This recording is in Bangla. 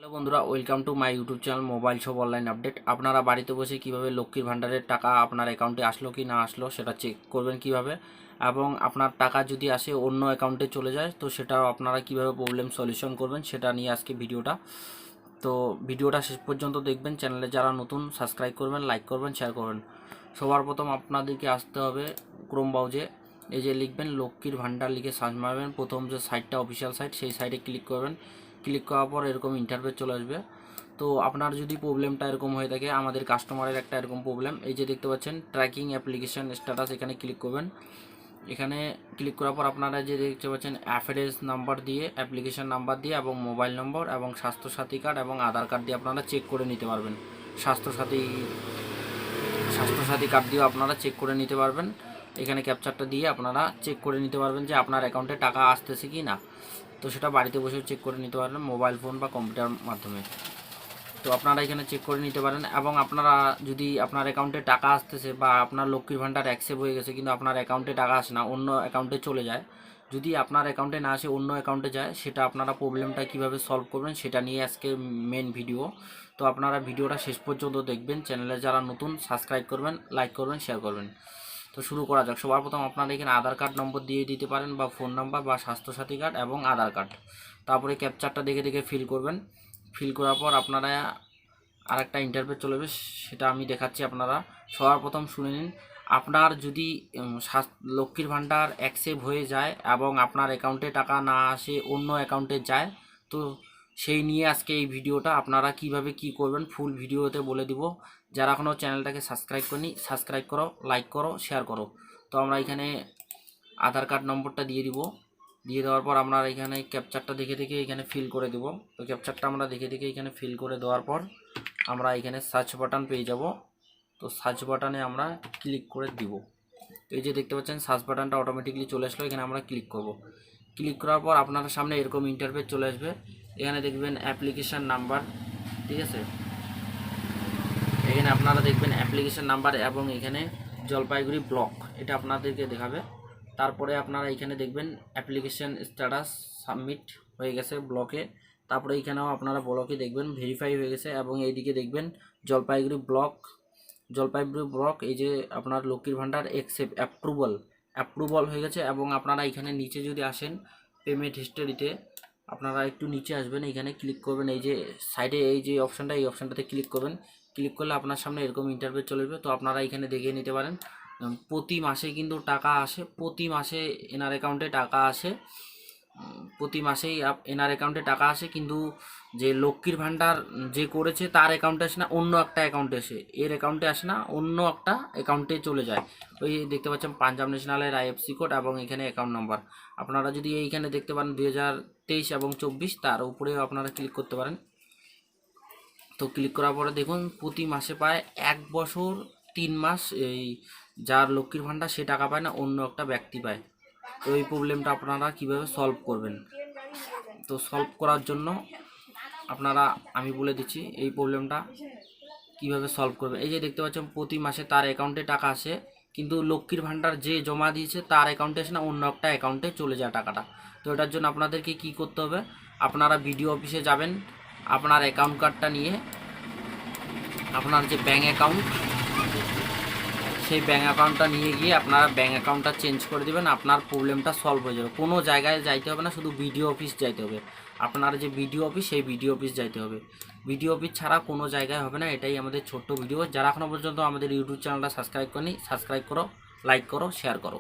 হ্যালো বন্ধুরা, welcome to my YouTube channel mobile shop online update. আপনারা বাড়িতে বসে কিভাবে লক্ষ্মীর ভাণ্ডারের টাকা আপনার অ্যাকাউন্টে আসলো কি না আসলো সেটা চেক করবেন কিভাবে, এবং আপনার টাকা যদি আসে অন্য অ্যাকাউন্টে চলে যায় তো সেটাও আপনারা কিভাবে প্রবলেম সলিউশন করবেন সেটা নিয়ে আজকে ভিডিওটা। তো ভিডিওটা শেষ পর্যন্ত দেখবেন। চ্যানেলে যারা নতুন সাবস্ক্রাইব করবেন, লাইক করবেন, শেয়ার করবেন। সবার প্রথম আপনাদেরকে আসতে হবে ক্রোম ব্রাউজে, এই যে লিখবেন লক্ষ্মীর ভাণ্ডার লিখে সার্চ মারবেন। প্রথম যে সাইটটা অফিসিয়াল সাইট সেই সাইটে ক্লিক করবেন। ক্লিক করার পর এরকম ইন্টারফেস চলে আসবে। তো আপনার যদি প্রবলেমটা এরকম হয়ে থাকে, আমাদের কাস্টমারের একটা এরকম প্রবলেম, এই যে দেখতে পাচ্ছেন ট্র্যাকিং অ্যাপ্লিকেশন স্ট্যাটাস, এখানে ক্লিক করবেন। এখানে ক্লিক করার পর আপনারা যে দেখতে পাচ্ছেন অ্যাফেরেজ নাম্বার দিয়ে, অ্যাপ্লিকেশন নাম্বার দিয়ে এবং মোবাইল নম্বর এবং স্বাস্থ্যসাথী কার্ড এবং আধার কার্ড দিয়ে আপনারা চেক করে নিতে পারবেন। স্বাস্থ্যসাথী কার্ড দিয়েও আপনারা চেক করে নিতে পারবেন। এখানে ক্যাপচারটা দিয়ে আপনারা চেক করে নিতে পারবেন যে আপনার অ্যাকাউন্টে টাকা আসতেছে কি না। তো সেটা বাড়িতে বসেও চেক করে নিতে পারবেন মোবাইল ফোন বা কম্পিউটার মাধ্যমে। তো আপনারা এখানে চেক করে নিতে পারেন। এবং আপনারা যদি আপনার অ্যাকাউন্টে টাকা আসতেছে বা আপনার লক্ষ্মীর ভাণ্ডার অ্যাকসেপ্ট হয়ে গেছে কিন্তু আপনার অ্যাকাউন্টে টাকা আসে না, অন্য অ্যাকাউন্টে চলে যায়, যদি আপনার অ্যাকাউন্টে না আসে অন্য অ্যাকাউন্টে যায়, সেটা আপনারা প্রবলেমটা কিভাবে সলভ করবেন সেটা নিয়ে আজকে মেন ভিডিও। তো আপনারা ভিডিওটা শেষ পর্যন্ত দেখবেন। চ্যানেলে যারা নতুন সাবস্ক্রাইব করবেন, লাইক করবেন, শেয়ার করবেন। তো শুরু করা যাক। সবার প্রথম আপনারা এখানে আধার কার্ড নম্বর দিয়ে দিতে পারেন বা ফোন নাম্বার বা স্বাস্থ্যসাথী কার্ড এবং আধার কার্ড। তারপরে ক্যাপচারটা দেখে দেখে ফিল করবেন। ফিল করার পর আপনারা আরেকটা ইন্টারফেস চলে যাবে, সেটা আমি দেখাচ্ছি। আপনারা সবার প্রথম শুনে নিন। আপনার যদি লক্ষ্মীর ভাণ্ডার অ্যাকসেপ্ট হয়ে যায় এবং আপনার অ্যাকাউন্টে টাকা না আসে, অন্য অ্যাকাউন্টে যায়, তো সেই নিয়ে আজকে এই ভিডিওটা। আপনারা কিভাবে কি করবেন ফুল ভিডিওতে বলে দিব। যারা এখনও চ্যানেলটাকে সাবস্ক্রাইব করেনি, সাবস্ক্রাইব করো, লাইক করো, শেয়ার করো। তো আমরা এখানে আধার কার্ড নম্বরটা দিয়ে দিব। দিয়ে দেওয়ার পর আমরা এখানে ক্যাপচারটা দেখে দেখে এখানে ফিল করে দেব। তো ক্যাপচারটা আমরা দেখে দেখে এখানে ফিল করে দেওয়ার পর আমরা এখানে সার্চ বাটন পেয়ে যাব। তো সার্চ বাটনে আমরা ক্লিক করে দিব। এই যে দেখতে পাচ্ছেন সার্চ বাটনটা অটোমেটিকলি চলে আসলো, এখানে আমরা ক্লিক করব। ক্লিক করার পর আপনার সামনে এরকম ইন্টারফেস চলে আসবে। এখানে দেখবেন অ্যাপ্লিকেশান নাম্বার, ঠিক আছে। এখানে আপনারা দেখবেন অ্যাপ্লিকেশান নাম্বার এবং এখানে জলপাইগুড়ি ব্লক, এটা আপনাদেরকে দেখাবে। তারপরে আপনারা এখানে দেখবেন অ্যাপ্লিকেশান স্ট্যাটাস সাবমিট হয়ে গেছে ব্লকে। তারপরে এখানেও আপনারা ব্লকে দেখবেন ভেরিফাই হয়ে গেছে। এবং এইদিকে দেখবেন জলপাইগুড়ি ব্লক, এই যে আপনার লক্ষ্মীর ভাণ্ডার অ্যাপ্রুভাল হয়ে গেছে। এবং আপনারা এখানে নিচে যদি আসেন পেমেন্ট হিস্টোরিতে, আপনারা একটু নিচে আসবেন, এখানে ক্লিক করবেন। এই যে সাইডে এই যে অপশানটা, এই অপশানটাতে ক্লিক করবেন। ক্লিক করলে আপনার সামনে এরকম ইন্টারফেস চলে যাবে। তো আপনারা এখানে দেখে নিতে পারেন প্রতি মাসে কিন্তু টাকা আসে, প্রতি মাসে এনার অ্যাকাউন্টে টাকা আসে, প্রতি মাসেই এনার অ্যাকাউন্টে টাকা আসে। কিন্তু যে লক্ষ্মীর ভাণ্ডার যে করেছে তার অ্যাকাউন্টে আসে না, অন্য একটা অ্যাকাউন্টে আসে, এর অ্যাকাউন্টে আসে না, অন্য একটা অ্যাকাউন্টে চলে যায়। ওই দেখতে পাচ্ছেন পাঞ্জাব ন্যাশনালের আইএফসি কোড এবং এখানে অ্যাকাউন্ট নাম্বার। আপনারা যদি এইখানে দেখতে পারেন 2023 এবং 24, তার উপরেও আপনারা ক্লিক করতে পারেন। তো ক্লিক করার পরে দেখুন প্রতি মাসে পায় 1 বছর 3 মাস এই যার লক্ষ্মীর ভাণ্ডার সে টাকা পায় না, অন্য একটা ব্যক্তি পায়। তো এই প্রবলেমটা আপনারা কিভাবে সলভ করবেন, তো সলভ করার জন্য আপনারা আমি বলে দিচ্ছি এই প্রবলেমটা কিভাবে সলভ করবেন। এই যে দেখতে পাচ্ছেন প্রতি মাসে তার অ্যাকাউন্টে টাকা আসে, কিন্তু লক্ষ্মীর ভাণ্ডার যে জমা দিয়েছে তার অ্যাকাউন্টে আসে না, অন্য একটা অ্যাকাউন্টে চলে যায় টাকাটা। তো এটার জন্য আপনাদেরকে কি করতে হবে, আপনারা বিডিও অফিসে যাবেন, আপনার অ্যাকাউন্ট কার্ডটা নিয়ে আপনার যে ব্যাঙ্ক অ্যাকাউন্ট, সেই ব্যাঙ্ক অ্যাকাউন্টটা নিয়ে গিয়ে আপনারা ব্যাঙ্ক অ্যাকাউন্টটা চেঞ্জ করে দেবেন, আপনার প্রবলেমটা সলভ হয়ে যাবে। কোনো জায়গায় যাইতে হবে না, শুধু বিডিও অফিস যাইতে হবে। আপনার যে বিডিও অফিস, সেই বিডিও অফিস যাইতে হবে। বিডিও অফিস ছাড়া কোনো জায়গায় হবে না। এটাই আমাদের ছোট্ট ভিডিও। যারা এখনও পর্যন্ত আমাদের ইউটিউব চ্যানেলটা সাবস্ক্রাইব করেনি, সাবস্ক্রাইব করো, লাইক করো, শেয়ার করো।